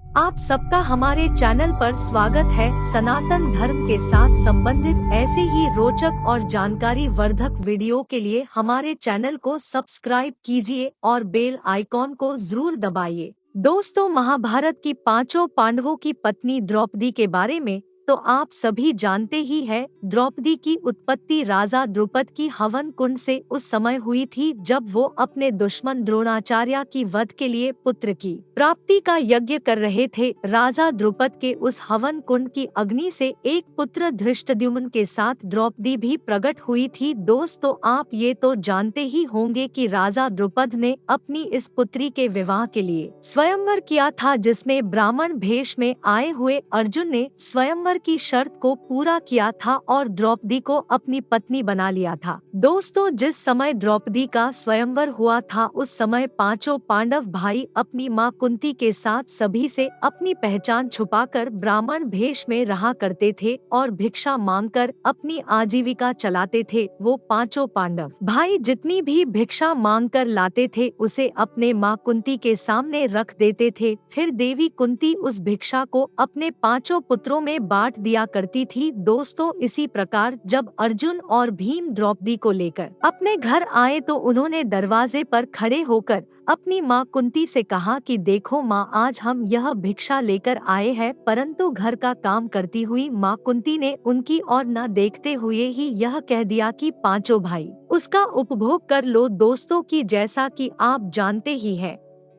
आप सबका हमारे चैनल पर स्वागत है। सनातन धर्म के साथ संबंधित ऐसे ही रोचक और जानकारी वर्धक वीडियो के लिए हमारे चैनल को सब्सक्राइब कीजिए और बेल आइकॉन को जरूर दबाइए। दोस्तों, महाभारत की पांचों पांडवों की पत्नी द्रौपदी के बारे में तो आप सभी जानते ही हैं। द्रौपदी की उत्पत्ति राजा द्रुपद की हवन कुंड से उस समय हुई थी जब वो अपने दुश्मन द्रोणाचार्य की वध के लिए पुत्र की प्राप्ति का यज्ञ कर रहे थे। राजा द्रुपद के उस हवन कुंड की अग्नि से एक पुत्र धृष्टद्युम्न के साथ द्रौपदी भी प्रकट हुई थी। दोस्तों, आप ये तो जानते ही होंगे कि राजा द्रुपद ने अपनी इस पुत्री के विवाह के लिए स्वयंवर किया था, जिसमें ब्राह्मण भेष में आए हुए अर्जुन ने स्वयंवर की शर्त को पूरा किया था और द्रौपदी को अपनी पत्नी बना लिया था। दोस्तों, जिस समय द्रौपदी का स्वयंवर हुआ था उस समय पांचों पांडव भाई अपनी मां कुंती के साथ सभी से अपनी पहचान छुपाकर ब्राह्मण भेष में रहा करते थे और भिक्षा मांगकर अपनी आजीविका चलाते थे। वो पांचों पांडव भाई जितनी भी भिक्षा मांगकर लाते थे उसे अपने मां कुंती के सामने रख देते थे। फिर देवी कुंती उस भिक्षा को अपने पांचों पुत्रों में बांट दिया करती थी। दोस्तों, इसी प्रकार जब अर्जुन और भीम द्रौपदी को लेकर अपने घर आए तो उन्होंने दरवाजे पर खड़े होकर अपनी मां कुंती से कहा कि देखो मां, आज हम यह भिक्षा लेकर आए हैं। परंतु घर का काम करती हुई मां कुंती ने उनकी ओर न देखते हुए ही यह कह दिया कि पांचों भाई उसका उपभोग कर लो। दोस्तों, की जैसा कि आप जानते ही हैं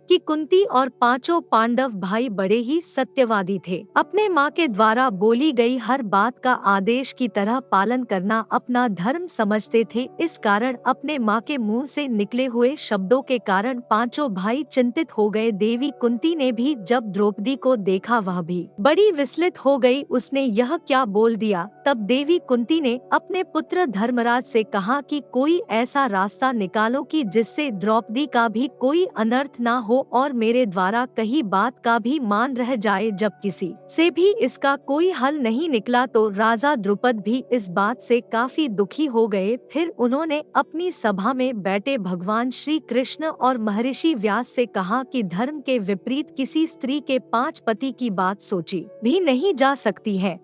कि कुंती और पांचों पांडव भाई बड़े ही सत्यवादी थे। अपने माँ के द्वारा बोली गई हर बात का आदेश की तरह पालन करना अपना धर्म समझते थे। इस कारण अपने माँ के मुंह से निकले हुए शब्दों के कारण पांचों भाई चिंतित हो गए। देवी कुंती ने भी जब द्रौपदी को देखा वह भी बड़ी विचलित हो गई। उसने यह क्या बोल दिया? तब देवी कुंती ने अपने पुत्र धर्मराज से कहा कि कोई ऐसा रास्ता निकालो कि जिससे द्रौपदी का भी कोई अनर्थ ना हो और मेरे द्वारा कही बात का भी मान रह जाए। जब किसी से भी इसका कोई हल नहीं निकला तो राजा द्रुपद भी इस बात से काफी दुखी हो गए। फिर उन्होंने अपनी सभा में बैठे भगवान श्री कृष्ण और महर्षि व्यास से कहा कि धर्म के विपरीत किसी स्त्री के 5 पति की बात सोची भी नहीं जा सकती है।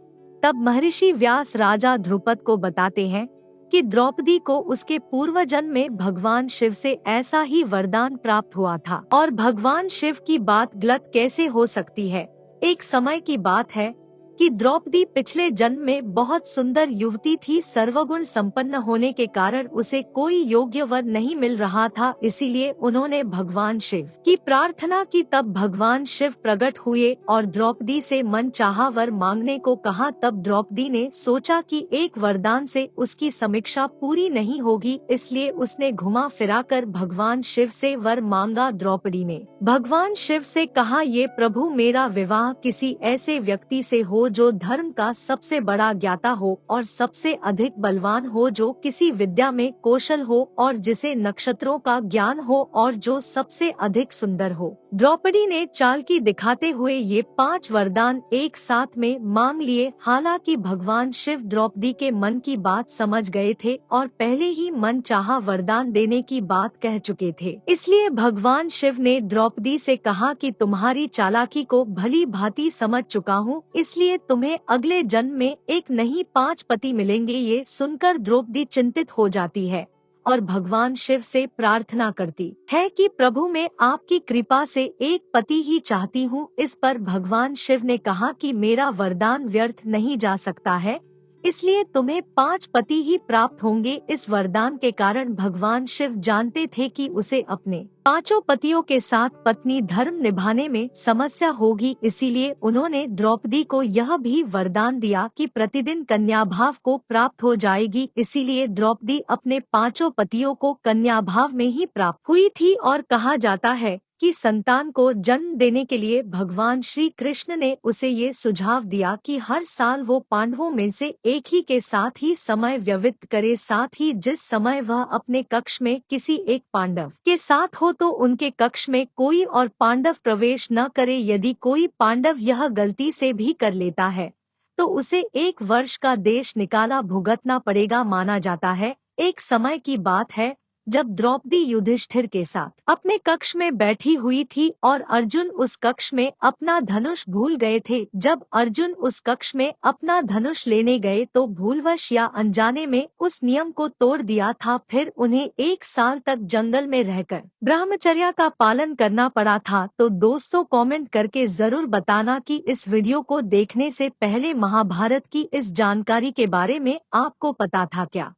तब महर्षि व्यास राजा द्रुपद को बताते हैं कि द्रौपदी को उसके पूर्व जन्म में भगवान शिव से ऐसा ही वरदान प्राप्त हुआ था और भगवान शिव की बात गलत कैसे हो सकती है। एक समय की बात है कि द्रौपदी पिछले जन्म में बहुत सुंदर युवती थी। सर्वगुण संपन्न होने के कारण उसे कोई योग्य वर नहीं मिल रहा था, इसीलिए उन्होंने भगवान शिव की प्रार्थना की। तब भगवान शिव प्रकट हुए और द्रौपदी से मन चाहा वर मांगने को कहा। तब द्रौपदी ने सोचा कि एक वरदान से उसकी समीक्षा पूरी नहीं होगी, इसलिए उसने घुमा फिरा कर भगवान शिव से वर मांगा। द्रौपदी ने भगवान शिव से कहा, ये प्रभु, मेरा विवाह किसी ऐसे व्यक्ति से हो जो धर्म का सबसे बड़ा ज्ञाता हो और सबसे अधिक बलवान हो, जो किसी विद्या में कौशल हो और जिसे नक्षत्रों का ज्ञान हो और जो सबसे अधिक सुंदर हो। द्रौपदी ने चालाकी दिखाते हुए ये 5 वरदान एक साथ में मांग लिए। हालांकि भगवान शिव द्रौपदी के मन की बात समझ गए थे और पहले ही मन चाहा वरदान देने की बात कह चुके थे, इसलिए भगवान शिव ने द्रौपदी से कहा कि तुम्हारी चालाकी को भली भांति समझ चुका हूँ, इसलिए तुम्हें अगले जन्म में एक नहीं 5 पति मिलेंगे। ये सुनकर द्रौपदी चिंतित हो जाती है और भगवान शिव से प्रार्थना करती है कि प्रभु, मैं आपकी कृपा से एक पति ही चाहती हूँ। इस पर भगवान शिव ने कहा कि मेरा वरदान व्यर्थ नहीं जा सकता है, इसलिए तुम्हें 5 पति ही प्राप्त होंगे। इस वरदान के कारण भगवान शिव जानते थे कि उसे अपने 5 पतियों के साथ पत्नी धर्म निभाने में समस्या होगी, इसीलिए उन्होंने द्रौपदी को यह भी वरदान दिया कि प्रतिदिन कन्या भाव को प्राप्त हो जाएगी। इसीलिए द्रौपदी अपने 5 पतियों को कन्या भाव में ही प्राप्त हुई थी और कहा जाता है कि संतान को जन्म देने के लिए भगवान श्री कृष्ण ने उसे ये सुझाव दिया कि हर साल वो पांडवों में से एक ही के साथ ही समय व्यतीत करे। साथ ही जिस समय वह अपने कक्ष में किसी एक पांडव के साथ हो तो उनके कक्ष में कोई और पांडव प्रवेश न करे। यदि कोई पांडव यह गलती से भी कर लेता है तो उसे 1 वर्ष का देश निकाला भुगतना पड़ेगा। माना जाता है एक समय की बात है जब द्रौपदी युधिष्ठिर के साथ अपने कक्ष में बैठी हुई थी और अर्जुन उस कक्ष में अपना धनुष भूल गए थे। जब अर्जुन उस कक्ष में अपना धनुष लेने गए तो भूलवश या अनजाने में उस नियम को तोड़ दिया था। फिर उन्हें 1 साल तक जंगल में रहकर ब्रह्मचर्य का पालन करना पड़ा था। तो दोस्तों, कमेंट करके जरूर बताना कि इस वीडियो को देखने से पहले महाभारत की इस जानकारी के बारे में आपको पता था क्या।